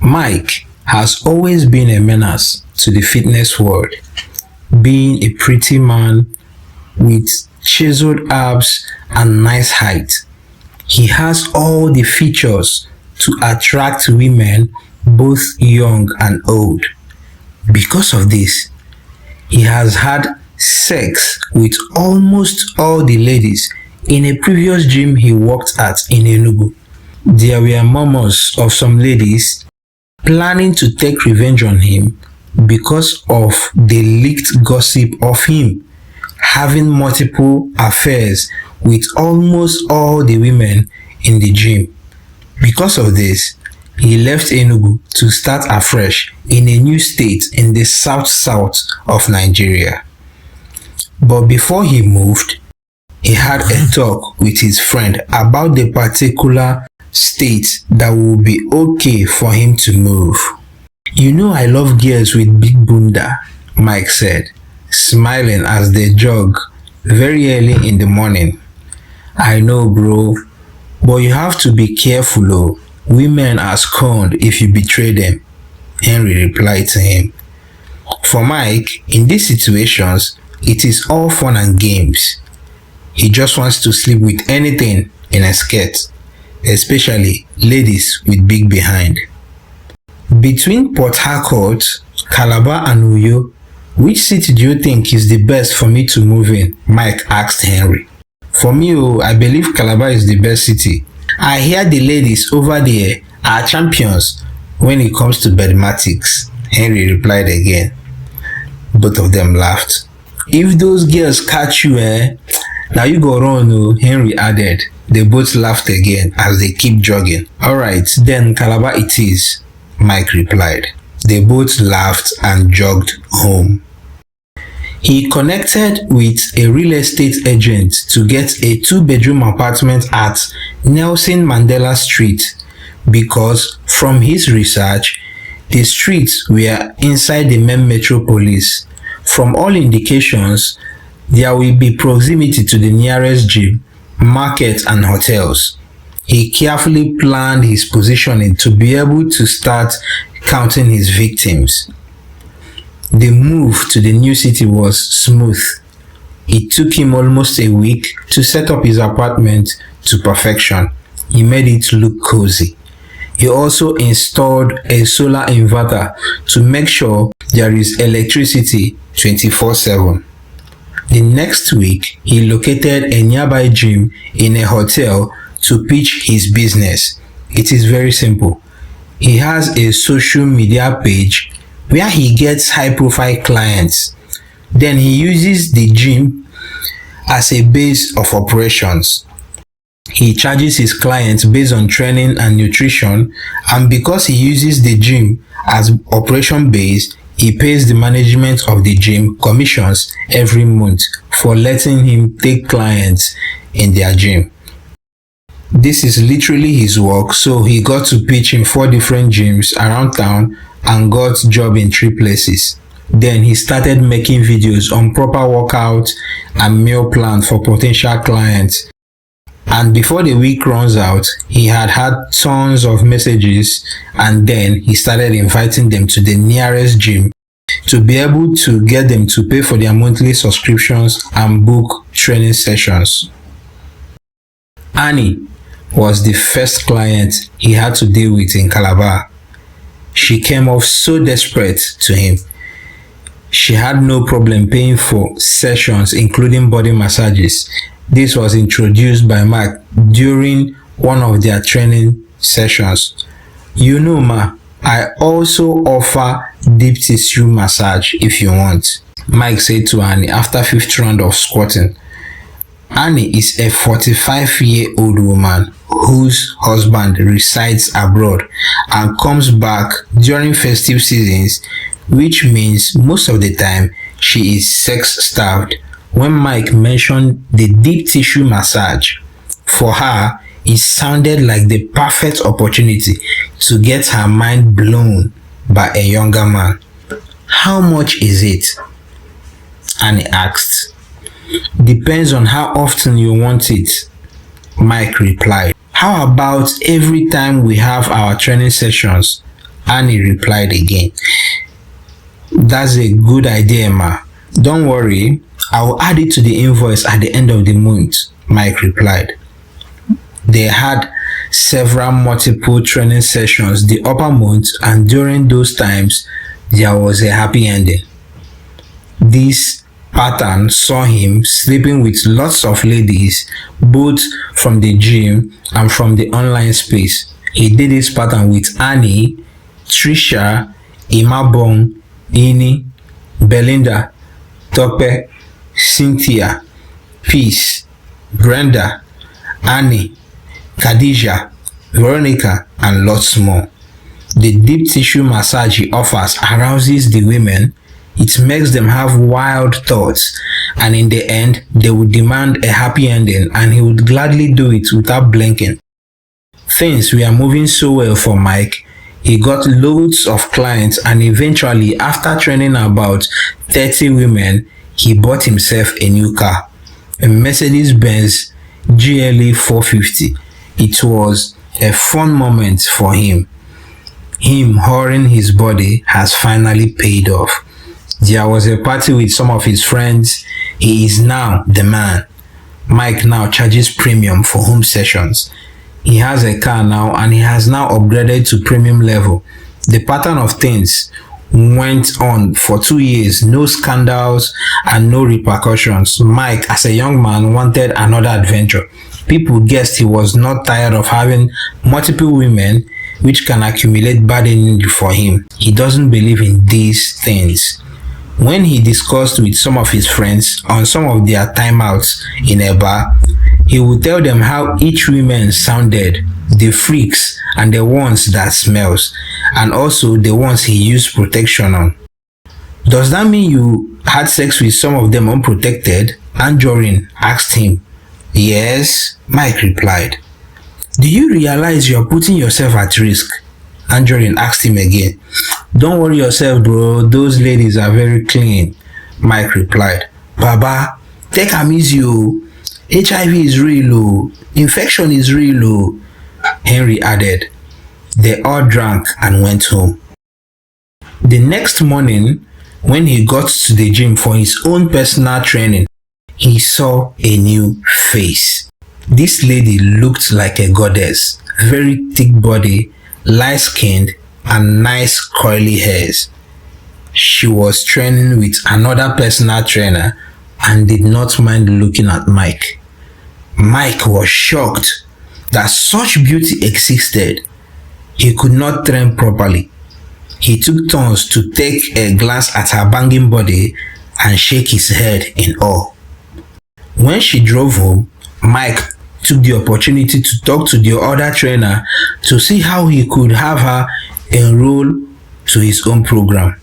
Mike has always been a menace to the fitness world, being a pretty man with chiseled abs and nice height. He has all the features to attract women both young and old. Because of this, he has had sex with almost all the ladies in a previous gym he worked at in Enugu. There were murmurs of some ladies planning to take revenge on him because of the leaked gossip of him having multiple affairs with almost all the women in the gym. Because of this, he left Enugu to start afresh in a new state in the south of Nigeria. But before he moved, he had a talk with his friend about the particular state that would be okay for him to move. "You know I love girls with big bunda," Mike said, smiling as they jog very early in the morning. "I know, bro, but you have to be careful, oh. Women are scorned if you betray them," Henry replied to him. For Mike, in these situations, it is all fun and games. He just wants to sleep with anything in a skirt, especially ladies with big behind. Between Port Harcourt, Calabar and Uyo, which city do you think is the best for me to move in? Mike asked Henry. "For me, I believe Calabar is the best city. I hear the ladies over there are champions when it comes to mathematics," Henry replied again. Both of them laughed. "If those girls catch you, now you go run," Henry added. They both laughed again as they keep jogging. "Alright, then Calabar it is," Mike replied. They both laughed and jogged home. He connected with a real estate agent to get a 2-bedroom apartment at Nelson Mandela Street because from his research, the streets were inside the main metropolis. From all indications, there will be proximity to the nearest gym, market and hotels. He carefully planned his positioning to be able to start counting his victims. The move to the new city was smooth. It took him almost a week to set up his apartment to perfection. He made it look cozy. He also installed a solar inverter to make sure there is electricity 24/7. The next week, he located a nearby gym in a hotel to pitch his business. It is very simple. He has a social media page where he gets high-profile clients. Then he uses the gym as a base of operations. He charges his clients based on training and nutrition, and because he uses the gym as operation base, he pays the management of the gym commissions every month for letting him take clients in their gym. This is literally his work, so he got to pitch in 4 different gyms around town and got job in 3 places. Then he started making videos on proper workout and meal plan for potential clients. And before the week runs out, he had tons of messages, and then he started inviting them to the nearest gym to be able to get them to pay for their monthly subscriptions and book training sessions. Annie was the first client he had to deal with in Calabar. She came off so desperate to him. She had no problem paying for sessions, including body massages. This was introduced by Mark during one of their training sessions. "You know, ma, I also offer deep tissue massage if you want," Mike said to Annie after 5th round of squatting. Annie is a 45-year-old woman whose husband resides abroad and comes back during festive seasons, which means most of the time she is sex-starved. When Mike mentioned the deep tissue massage, for her, it sounded like the perfect opportunity to get her mind blown by a younger man. "How much is it?" Annie asked. "Depends on how often you want it," Mike replied. "How about every time we have our training sessions?" Annie replied again. That's a good idea, ma. Don't worry, I will add it to the invoice at the end of the month, Mike replied. They had several multiple training sessions the upper month, and during those times, there was a happy ending. This pattern saw him sleeping with lots of ladies, both from the gym and from the online space. He did this pattern with Annie, Trisha, Imabong, Ini, Belinda, Tope, Cynthia, Peace, Brenda, Annie, Khadija, Veronica, and lots more. The deep tissue massage he offers arouses the women. It makes them have wild thoughts, and in the end, they would demand a happy ending, and he would gladly do it without blinking. Things were moving so well for Mike. He got loads of clients, and eventually, after training about 30 women, he bought himself a new car, a Mercedes-Benz GLE 450. It was a fun moment for him. Him whoring his body has finally paid off. There was a party with some of his friends. He is now the man. Mike now charges premium for home sessions. He has a car now, and he has now upgraded to premium level. The pattern of things went on for 2 years, no scandals and no repercussions. Mike, as a young man, wanted another adventure. People guessed he was not tired of having multiple women, which can accumulate bad energy for him. He doesn't believe in these things. When he discussed with some of his friends on some of their timeouts in a bar, he would tell them how each woman sounded, the freaks and the ones that smells, and also the ones he used protection on. Does that mean you had sex with some of them unprotected? Anjorin asked him. Yes, Mike replied. Do you realize you're putting yourself at risk? Anjorin asked him again. Don't worry yourself, bro. Those ladies are very clean, Mike replied. Baba, take am easy o. HIV is real o. Infection is real o. Henry added. They all drank and went home. The next morning, when he got to the gym for his own personal training, he saw a new face. This lady looked like a goddess, very thick body, light-skinned, and nice curly hairs. She was training with another personal trainer and did not mind looking at Mike. Mike was shocked that such beauty existed. He could not train properly. He took turns to take a glance at her banging body and shake his head in awe. When she drove home, Mike took the opportunity to talk to the other trainer to see how he could have her enroll to his own program.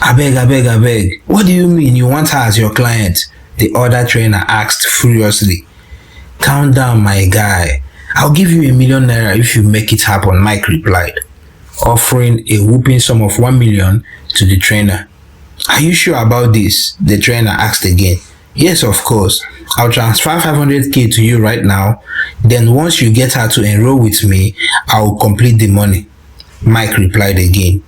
Abeg, what do you mean you want her as your client? The other trainer asked furiously. Calm down, my guy. I'll give you ₦1,000,000 if you make it happen, Mike replied, offering a whooping sum of 1 million to the trainer. Are you sure about this? The trainer asked again. Yes, of course. I'll transfer 500k to you right now. Then once you get her to enroll with me, I'll complete the money, Mike replied again.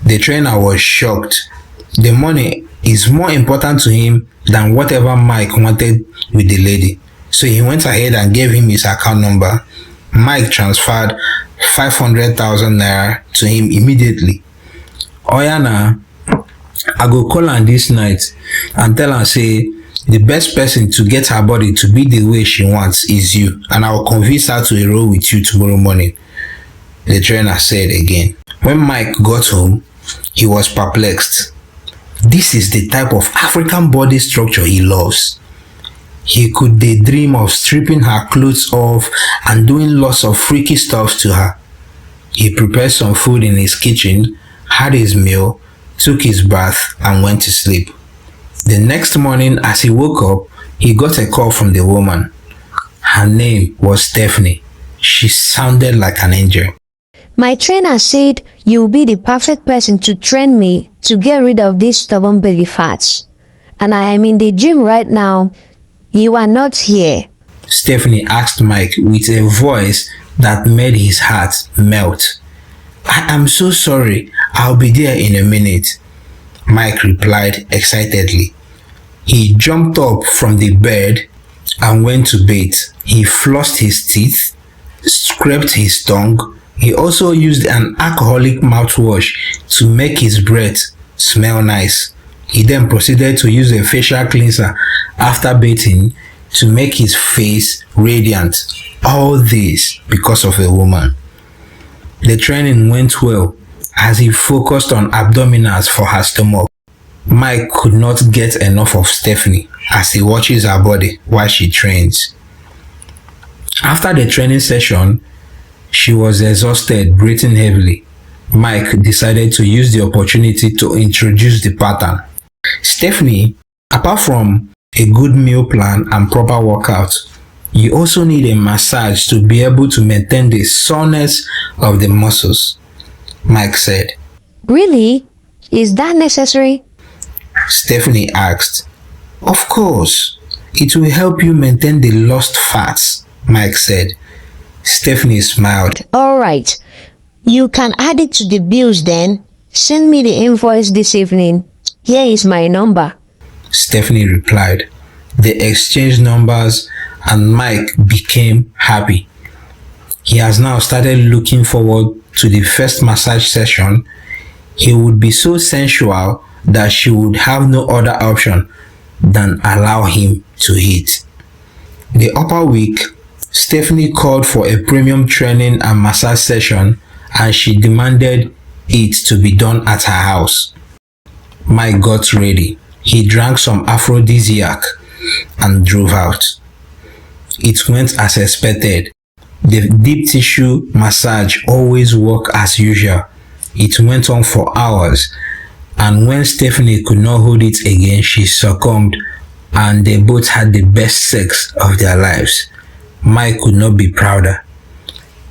The trainer was shocked. The money is more important to him than whatever Mike wanted with the lady. So he went ahead and gave him his account number. Mike transferred 500,000 naira to him immediately. Oyana, I go call her this night and tell her say the best person to get her body to be the way she wants is you, and I will convince her to enroll with you tomorrow morning, the trainer said again. When Mike got home, he was perplexed. This is the type of African body structure he loves. He could daydream of stripping her clothes off and doing lots of freaky stuff to her. He prepared some food in his kitchen, had his meal, took his bath, and went to sleep. The next morning, as he woke up, he got a call from the woman. Her name was Stephanie. She sounded like an angel. My trainer said you'll be the perfect person to train me to get rid of these stubborn belly fats. And I am in the gym right now. You are not here. Stephanie asked Mike with a voice that made his heart melt. I am so sorry. I'll be there in a minute, Mike replied excitedly. He jumped up from the bed and went to bathe. He flossed his teeth, scraped his tongue. He also used an alcoholic mouthwash to make his breath smell nice. He then proceeded to use a facial cleanser after bathing to make his face radiant. All this because of a woman. The training went well as he focused on abdominals for her stomach. Mike could not get enough of Stephanie as he watches her body while she trains. After the training session, she was exhausted, breathing heavily. Mike decided to use the opportunity to introduce the pattern. Stephanie, apart from a good meal plan and proper workout, you also need a massage to be able to maintain the soreness of the muscles, Mike said. Really? Is that necessary? Stephanie asked. Of course, it will help you maintain the lost fats, Mike said. Stephanie smiled. Alright, you can add it to the bills then. Send me the invoice this evening. Here is my number, Stephanie replied. They exchanged numbers and Mike became happy. He has now started looking forward to the first massage session. He would be so sensual that she would have no other option than allow him to hit. The upper week, Stephanie called for a premium training and massage session and she demanded it to be done at her house. Mike got ready. He drank some aphrodisiac and drove out. It went as expected. The deep tissue massage always worked as usual. It went on for hours, and when Stephanie could not hold it again, she succumbed and they both had the best sex of their lives. Mike could not be prouder.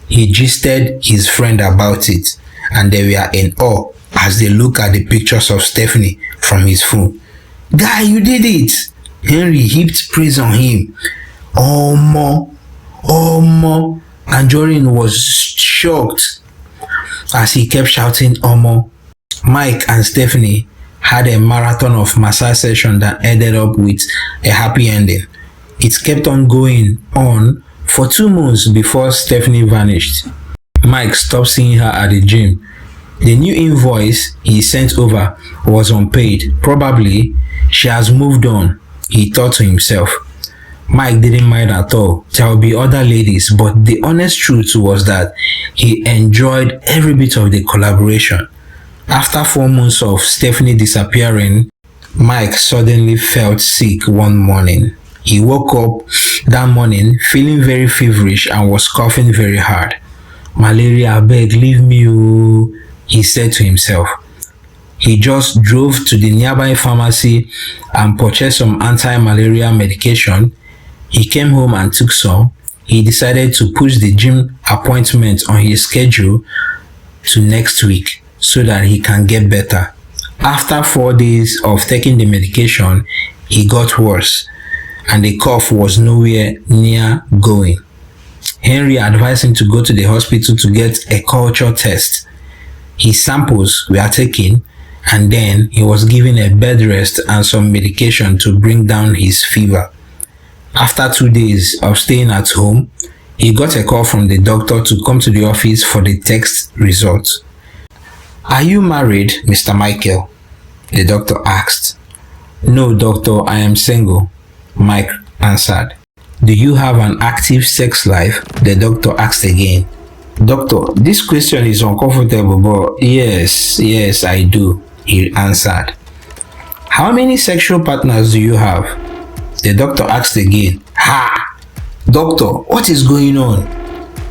He gisted his friend about it and they were in awe as they looked at the pictures of Stephanie from his phone. Guy, you did it! Henry heaped praise on him. Omo, and Jorin was shocked as he kept shouting Omo. Mike and Stephanie had a marathon of massage session that ended up with a happy ending. It kept on going on for 2 months before Stephanie vanished. Mike stopped seeing her at the gym. The new invoice he sent over was unpaid. Probably she has moved on, he thought to himself. Mike didn't mind at all. There will be other ladies, but the honest truth was that he enjoyed every bit of the collaboration. After 4 months of Stephanie disappearing, Mike suddenly felt sick one morning. He woke up that morning feeling very feverish and was coughing very hard. Malaria, beg, leave me, oh, he said to himself. He just drove to the nearby pharmacy and purchased some anti-malaria medication. He came home and took some. He decided to push the gym appointment on his schedule to next week so that he can get better. After 4 days of taking the medication, he got worse and the cough was nowhere near going. Henry advised him to go to the hospital to get a culture test. His samples were taken and then he was given a bed rest and some medication to bring down his fever. After 2 days of staying at home, he got a call from the doctor to come to the office for the test results. Are you married, Mr. Michael? The doctor asked. No, doctor, I am single, Mike answered. Do you have an active sex life? The doctor asked again. Doctor, this question is uncomfortable, but yes, I do, he answered. How many sexual partners do you have? The doctor asked again. Ha! Doctor, what is going on?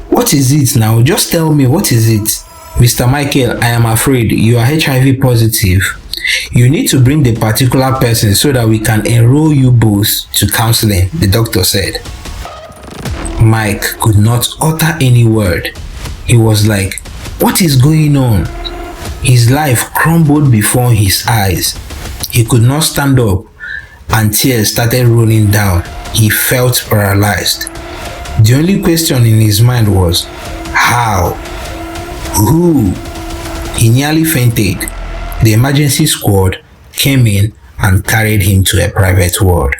What is it now? Just tell me, what is it? Mr. Michael, I am afraid you are HIV positive. You need to bring the particular person so that we can enroll you both to counseling, the doctor said. Mike could not utter any word. He was like, what is going on? His life crumbled before his eyes. He could not stand up and tears started rolling down. He felt paralyzed. The only question in his mind was, how? Who? He nearly fainted. The emergency squad came in and carried him to a private ward.